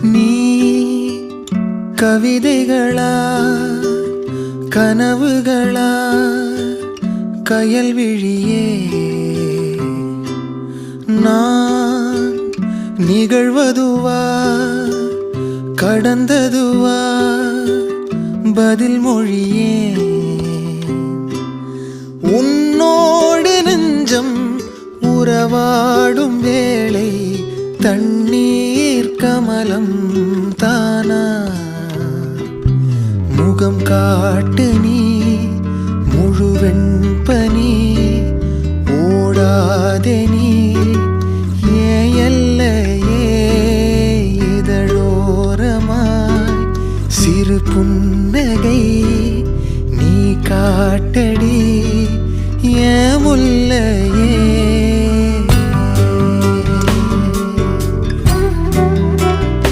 நீ கவிதைகளா கனவுகளா கயல் விழியே நான் நிகழ்வதுவா கடந்ததுவா பதில் மொழியே உன்னோடு நெஞ்சம் உறவாடும் வேளை தண்ணீர் கமலம் தானா முகம் காட்டு நீ முழுவெண் பனி ஓடாதே நீ எல்லையே இதழோரமாய் சிறு புன்னகை நீ காட்டடி ஏ முல்லையே